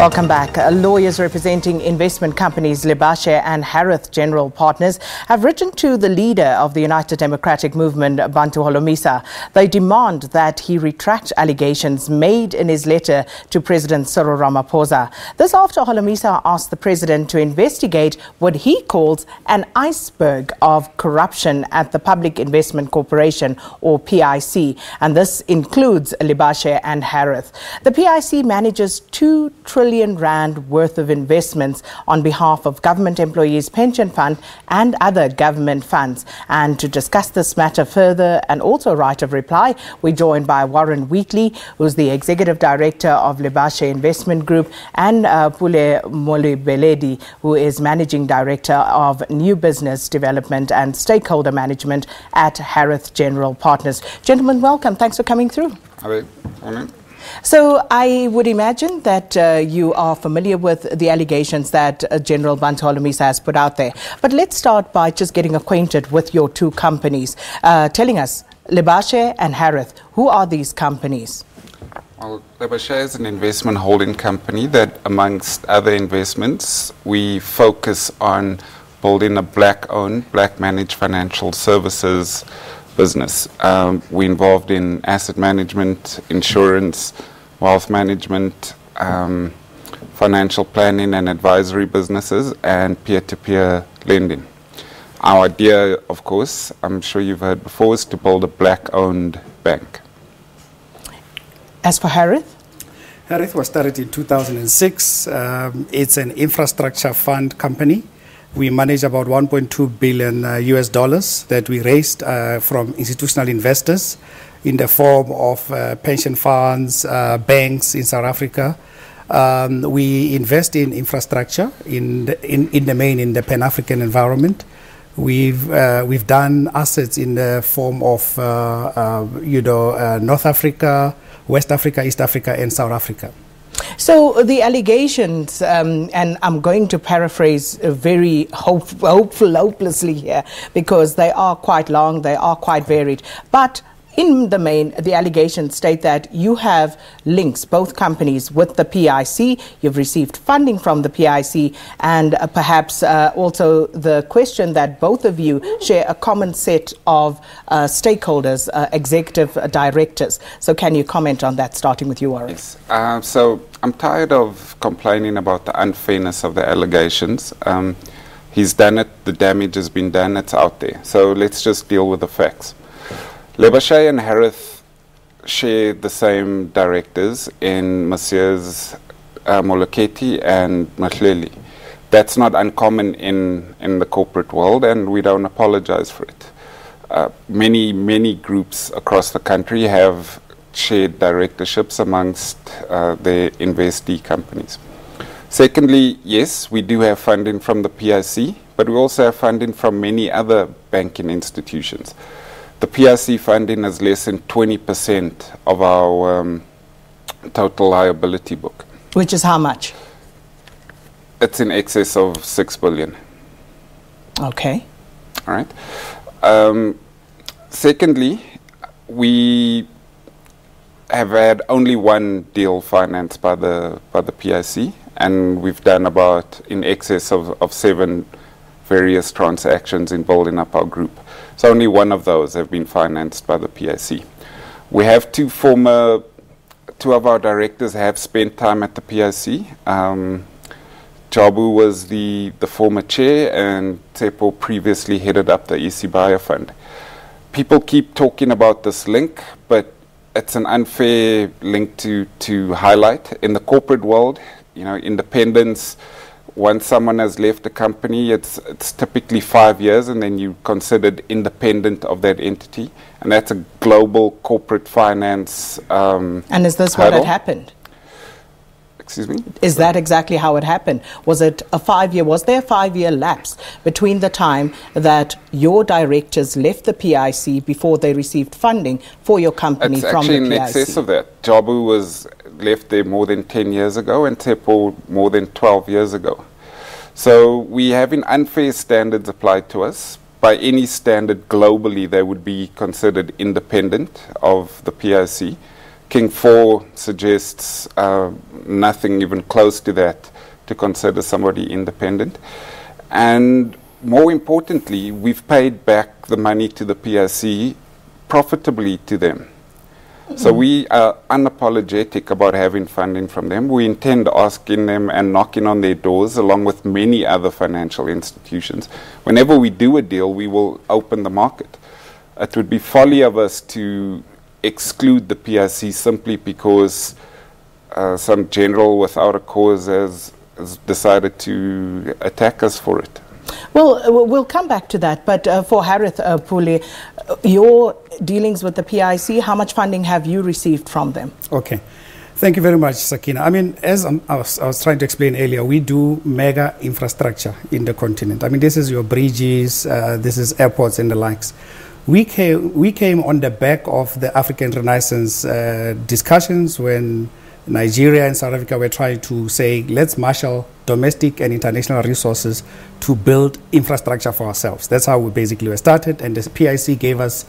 Welcome back. Lawyers representing investment companies Lebashe and Harith General Partners have written to the leader of the United Democratic Movement, Bantu Holomisa. They demand that he retract allegations made in his letter to President Cyril Ramaphosa. This after Holomisa asked the president to investigate what he calls an iceberg of corruption at the Public Investment Corporation, or PIC, and this includes Lebashe and Harith. The PIC manages 2 trillion rand worth of investments on behalf of government employees' pension fund and other government funds. And to discuss this matter further and also right of reply, we're joined by Warren Wheatley, who's the Executive Director of Lebashe Investment Group, and Pule Molebeledi, who is Managing Director of New Business Development and Stakeholder Management at Harith General Partners. Gentlemen, welcome. Thanks for coming through. Hello. Morning. So I would imagine that you are familiar with the allegations that General Bantu Holomisa has put out there. But let's start by just getting acquainted with your two companies. Telling us, Lebashe and Harith, who are these companies? Well, Lebashe is an investment holding company that, amongst other investments, we focus on building a black-owned, black-managed financial services business. We're involved in asset management, insurance, wealth management, financial planning and advisory businesses, and peer-to-peer lending. Our idea, of course, I'm sure you've heard before, is to build a black-owned bank. As for Harith? Harith was started in 2006. It's an infrastructure fund company. We manage about 1.2 billion US dollars that we raised from institutional investors in the form of pension funds, banks in South Africa. We invest in infrastructure in the main in the Pan-African environment. We've done assets in the form of North Africa, West Africa, East Africa, and South Africa. So the allegations, and I'm going to paraphrase very hopelessly here, because they are quite long, they are quite varied. But in the main, the allegations state that you have links, both companies, with the PIC. You've received funding from the PIC, and perhaps also the question that both of you share a common set of stakeholders, executive directors. So can you comment on that, starting with you, Warren? Yes. So I'm tired of complaining about the unfairness of the allegations. He's done it, the damage has been done, it's out there. So let's just deal with the facts. Lebashe and Harith share the same directors in Messrs. Moleketi and Mahleli. That's not uncommon in the corporate world, and we don't apologize for it. Many groups across the country have shared directorships amongst their investee companies. Secondly, yes, we do have funding from the PIC, but we also have funding from many other banking institutions. The PIC funding is less than 20% of our total liability book. Which is how much? It's in excess of 6 billion. Okay. All right. Secondly, we have had only one deal financed by the PIC, and we've done about in excess of 7 various transactions in building up our group. So only one of those have been financed by the PIC. We have two of our directors have spent time at the PIC. Jabu was the former chair, and Tsepo previously headed up the EC Buyer Fund. People keep talking about this link, but it's an unfair link to highlight. In the corporate world, independence, once someone has left the company, it's typically 5 years, and then you're considered independent of that entity. And that's a global corporate finance And is this hurdle. What had happened? Excuse me? Is that exactly how it happened? Was it a 5-year, was there a 5-year lapse between the time that your directors left the PIC before they received funding for your company from the PIC? It's actually in excess of that. Jabu was left there more than 10 years ago, and Tepo more than 12 years ago. So we have unfair standards applied to us. By any standard globally, they would be considered independent of the PIC. King 4 suggests nothing even close to that to consider somebody independent. And more importantly, we've paid back the money to the PIC profitably to them. So we are unapologetic about having funding from them. We intend asking them and knocking on their doors along with many other financial institutions. Whenever we do a deal, we will open the market. It would be folly of us to exclude the PIC simply because some general without a cause has decided to attack us for it. Well, we'll come back to that, but for Harith, Pule, your dealings with the PIC, how much funding have you received from them? Okay. Thank you very much, Sakina. I mean, as I was trying to explain earlier, we do mega infrastructure in the continent. I mean, this is your bridges, this is airports and the likes. We came on the back of the African Renaissance discussions when Nigeria and South Africa were trying to say, let's marshal domestic and international resources to build infrastructure for ourselves. That's how we basically were started, and the PIC gave us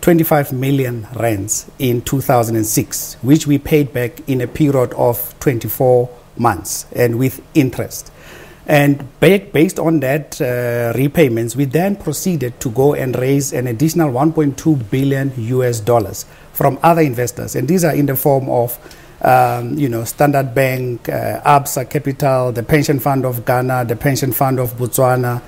25 million rands in 2006, which we paid back in a period of 24 months and with interest. And based on that repayments, we then proceeded to go and raise an additional 1.2 billion US dollars from other investors, and these are in the form of Standard Bank, Absa Capital, the Pension Fund of Ghana, the Pension Fund of Botswana,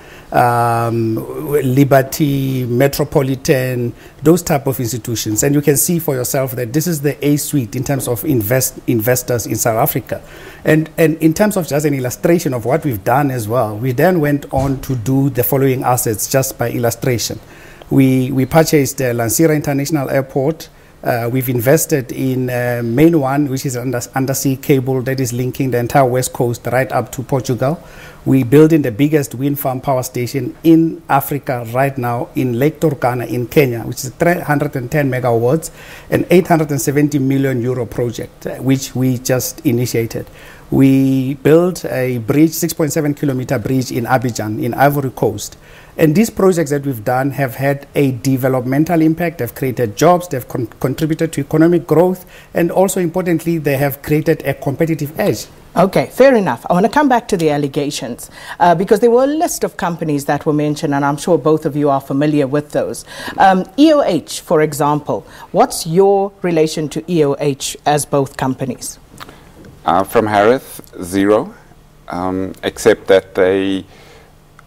Liberty, Metropolitan, those type of institutions. And you can see for yourself that this is the A-suite in terms of investors in South Africa. And in terms of just an illustration of what we've done as well, we then went on to do the following assets just by illustration. We purchased Lansira International Airport. We've invested in Main One, which is an undersea cable that is linking the entire west coast right up to Portugal. We're building the biggest wind farm power station in Africa right now in Lake Turkana in Kenya, which is 310 megawatts, an 870 million euro project, which we just initiated. We built a bridge, 6.7 kilometer bridge in Abidjan, in Ivory Coast. And these projects that we've done have had a developmental impact. They've created jobs, they've contributed to economic growth, and also importantly, they have created a competitive edge. Okay, fair enough. I want to come back to the allegations because there were a list of companies that were mentioned, and I'm sure both of you are familiar with those. EOH, for example, what's your relation to EOH as both companies? From Harith, zero, except that they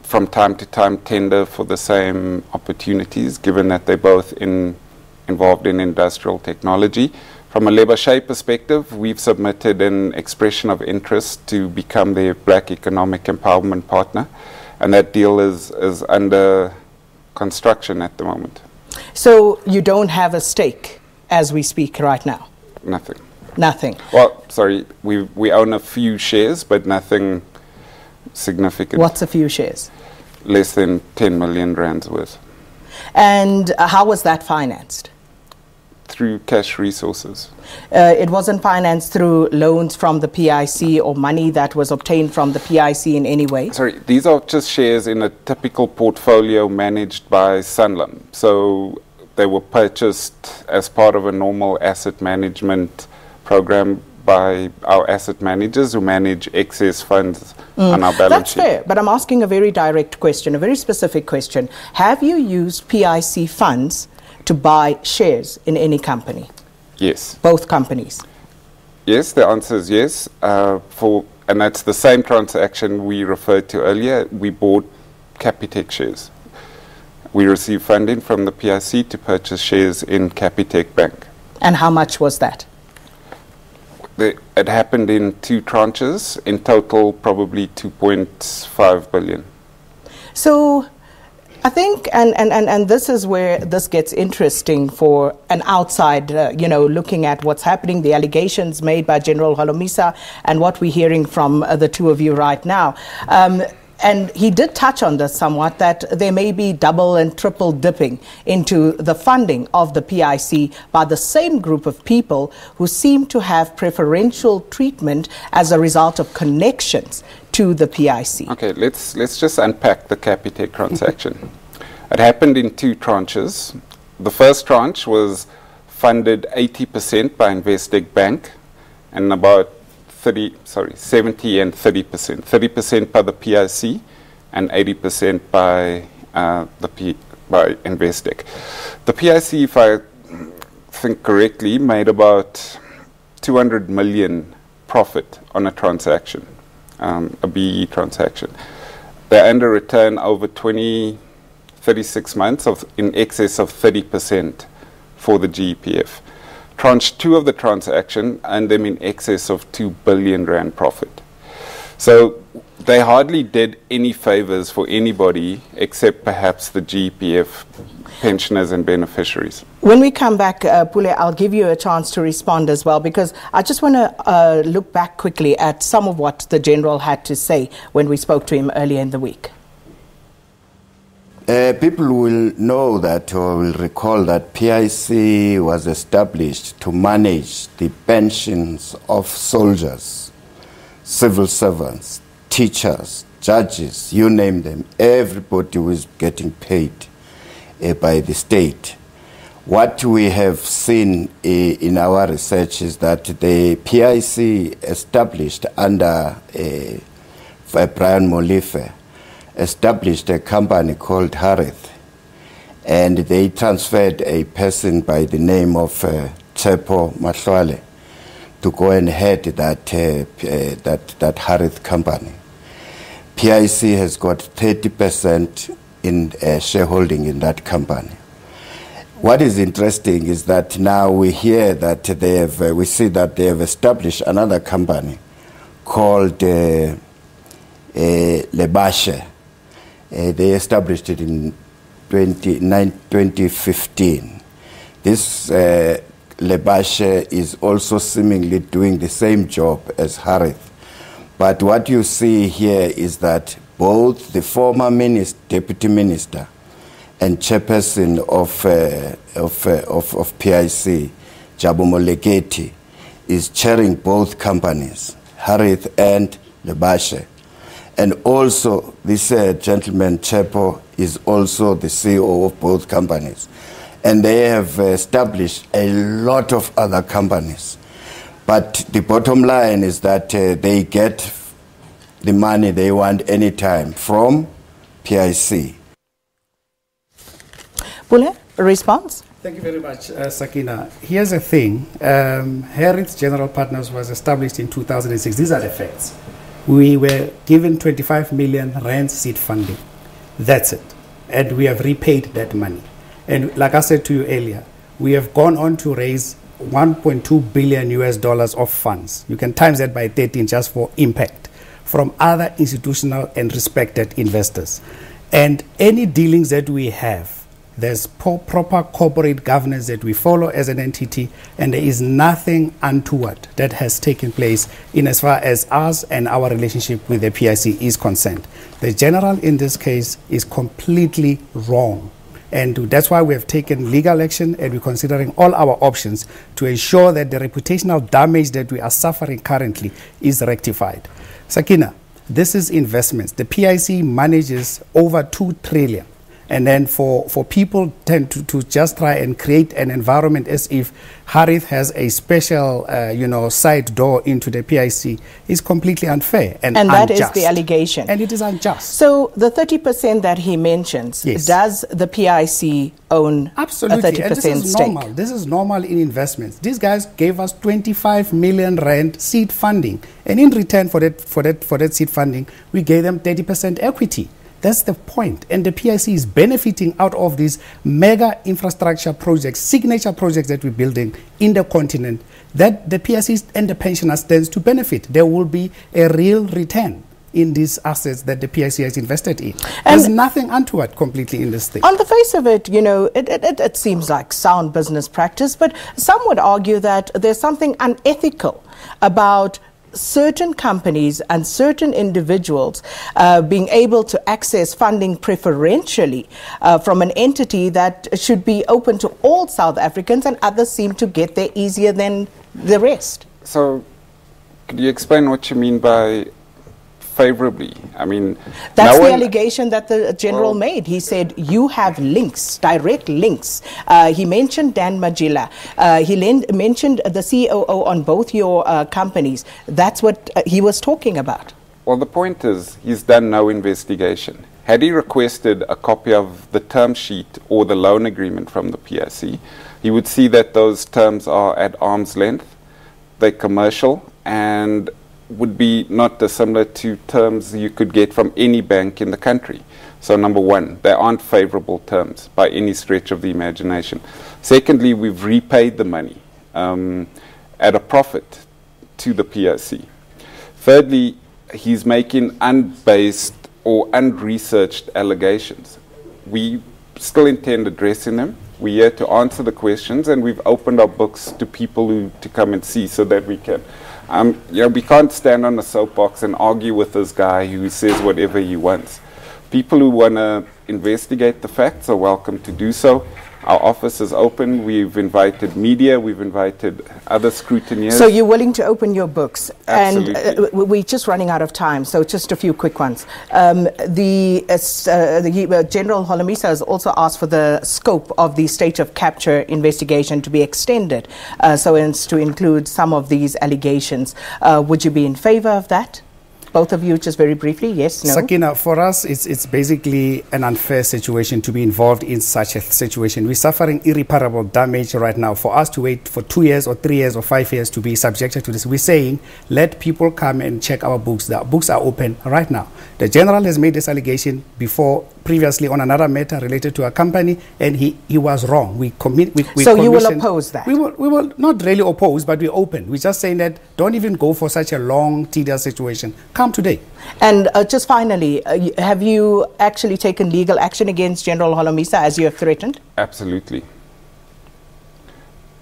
from time to time tender for the same opportunities, given that they're both involved in industrial technology. From a Lebashe perspective, we've submitted an expression of interest to become their Black Economic Empowerment Partner, and that deal is under construction at the moment. So you don't have a stake as we speak right now? Nothing. Nothing. Well, sorry, we own a few shares, but nothing significant. What's a few shares? Less than 10 million rands worth. And how was that financed? Through cash resources. It wasn't financed through loans from the PIC or money that was obtained from the PIC in any way? Sorry, these are just shares in a typical portfolio managed by Sanlam. So they were purchased as part of a normal asset management program by our asset managers who manage excess funds on our balance sheet. That's fair, but I'm asking a very direct question, a very specific question. Have you used PIC funds to buy shares in any company? Yes. Both companies? Yes, the answer is yes. And that's the same transaction we referred to earlier. We bought Capitec shares. We received funding from the PIC to purchase shares in Capitec Bank. And how much was that? It happened in 2 tranches, in total probably 2.5 billion. So I think, and this is where this gets interesting for an outside, looking at what's happening, the allegations made by General Holomisa and what we're hearing from the two of you right now. And he did touch on this somewhat, that there may be double and triple dipping into the funding of the PIC by the same group of people who seem to have preferential treatment as a result of connections to the PIC. Okay, let's just unpack the Capitec transaction. It happened in 2 tranches. The first tranche was funded 80% by Investec Bank and about 70 and 30%. 30% by the PIC and 80% by by Investec. The PIC, if I think correctly, made about 200 million profit on a transaction, a BE transaction. They earned a return over 36 months of in excess of 30% for the GEPF. Tranche 2 of the transaction earned them in excess of 2 billion rand profit. So they hardly did any favors for anybody except perhaps the GEPF pensioners and beneficiaries. When we come back, Pule, I'll give you a chance to respond as well, because I just want to look back quickly at some of what the General had to say when we spoke to him earlier in the week. People will know that or will recall that PIC was established to manage the pensions of soldiers, civil servants, teachers, judges, you name them. Everybody was getting paid by the state. What we have seen in our research is that the PIC established under Brian Molefe established a company called Harith, and they transferred a person by the name of Tsepo Mahlwale to go and head that Harith company. PIC has got 30% in shareholding in that company. What is interesting is that now we hear that we see that they have established another company called Lebashe. They established it in 2015. This Lebashe is also seemingly doing the same job as Harith. But what you see here is that both the former deputy minister and chairperson of PIC, Jabu Moleketi, is chairing both companies, Harith and Lebashe. And also, this gentleman, Tsepo, is also the CEO of both companies. And they have established a lot of other companies. But the bottom line is that they get the money they want anytime from PIC. Pule, a response? Thank you very much, Sakina. Here's the thing. Harith General Partners was established in 2006. These are the facts. We were given 25 million rand seed funding. That's it. And we have repaid that money. And like I said to you earlier, we have gone on to raise $1.2 billion of funds. You can times that by 13 just for impact from other institutional and respected investors. And any dealings that we have, there's proper corporate governance that we follow as an entity, and there is nothing untoward that has taken place in as far as us and our relationship with the PIC is concerned. The General in this case is completely wrong. And that's why we have taken legal action, and we're considering all our options to ensure that the reputational damage that we are suffering currently is rectified. Sakina, this is investments. The PIC manages over 2 trillion. And then for people tend to just try and create an environment as if Harith has a special, side door into the PIC is completely unfair and unjust. And that is the allegation. And it is unjust. So the 30% that he mentions, yes, does the PIC own absolutely. A 30% and this is stake? Normal. This is normal in investments. These guys gave us 25 million rand seed funding. And in return for that seed funding, we gave them 30% equity. That's the point. And the PIC is benefiting out of these mega infrastructure projects, signature projects that we're building in the continent, that the PIC and the pensioners stands to benefit. There will be a real return in these assets that the PIC has invested in. There's nothing untoward completely in this thing. On the face of it, it seems like sound business practice, but some would argue that there's something unethical about certain companies and certain individuals being able to access funding preferentially from an entity that should be open to all South Africans, and others seem to get there easier than the rest. So, could you explain what you mean by favorably. I mean, that's the allegation that the general made. He said you have links, direct links. He mentioned Dan Majila. He mentioned the COO on both your companies. That's what he was talking about. Well, the point is he's done no investigation. Had he requested a copy of the term sheet or the loan agreement from the PIC, he would see that those terms are at arm's length, they're commercial, and would be not dissimilar to terms you could get from any bank in the country. So number one, they aren't favorable terms by any stretch of the imagination. Secondly, we've repaid the money at a profit to the PIC. Thirdly, he's making unbased or unresearched allegations. We still intend addressing them. We're here to answer the questions, and we've opened our books to people to come and see so that we can. We can't stand on a soapbox and argue with this guy who says whatever he wants. People who want to investigate the facts are welcome to do so. Our office is open. We've invited media. We've invited other scrutineers. So you're willing to open your books? Absolutely. And we're just running out of time, so just a few quick ones. The General Holomisa has also asked for the scope of the state of capture investigation to be extended, so as to include some of these allegations. Would you be in favor of that? Both of you, just very briefly, yes, no? Sakina, for us, it's basically an unfair situation to be involved in such a situation. We're suffering irreparable damage right now. For us to wait for 2 years or 3 years or 5 years to be subjected to this, we're saying, let people come and check our books. The books are open right now. The general has made this allegation previously on another matter related to a company, and he was wrong. So you will oppose that? We will not really oppose, but we're open. We're just saying that don't even go for such a long, tedious situation. Come today. And just finally, have you actually taken legal action against General Holomisa as you have threatened? Absolutely.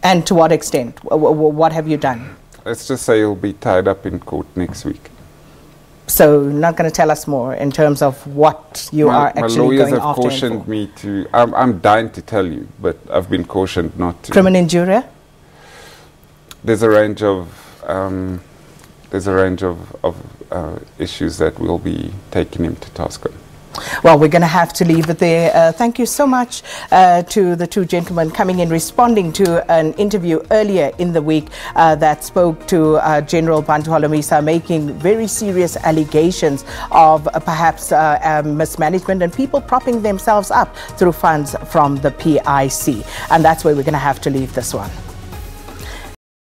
And to what extent? What have you done? Let's just say he'll be tied up in court next week. So not going to tell us more in terms of what you are actually going after him for? My lawyers have cautioned me to, I'm dying to tell you, but I've been cautioned not to. Criminal injury? There's a range of issues that we'll be taking him to task on. Well, we're going to have to leave it there. Thank you so much to the two gentlemen coming in, responding to an interview earlier in the week that spoke to General Bantu Holomisa, making very serious allegations of perhaps mismanagement and people propping themselves up through funds from the PIC. And that's where we're going to have to leave this one.